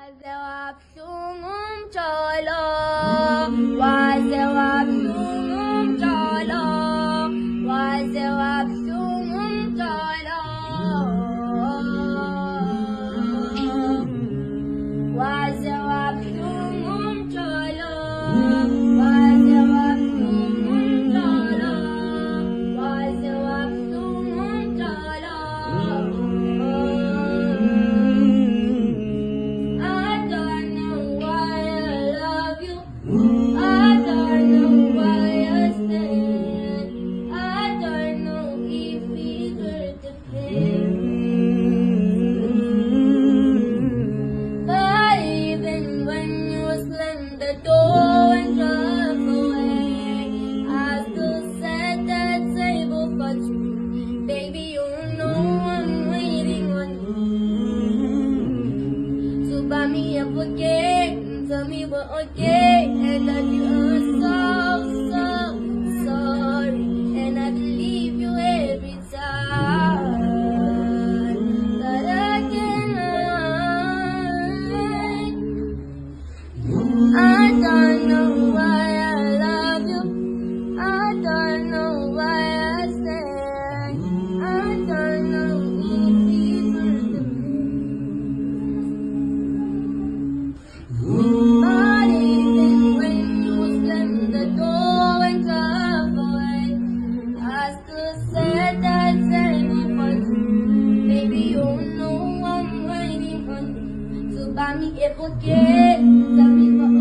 Wazewap sungum cholo, wazewap sungum cholo, wazewap sungum cholo, wazewap sungum cholo, wazewap sungum cholo, wazewap sungum cholo. Baby, you know I'm waiting on you. So buy me up again, tell me we're okay, and that you are so sorry, and I believe you every time that I can hide. I don't know why I love you, I don't know why I stay, I don't know if it's worth the but even when you slam the door and come away, I still said that same for you. Baby, you know I'm waiting for you. So buy me a bouquet, tell me what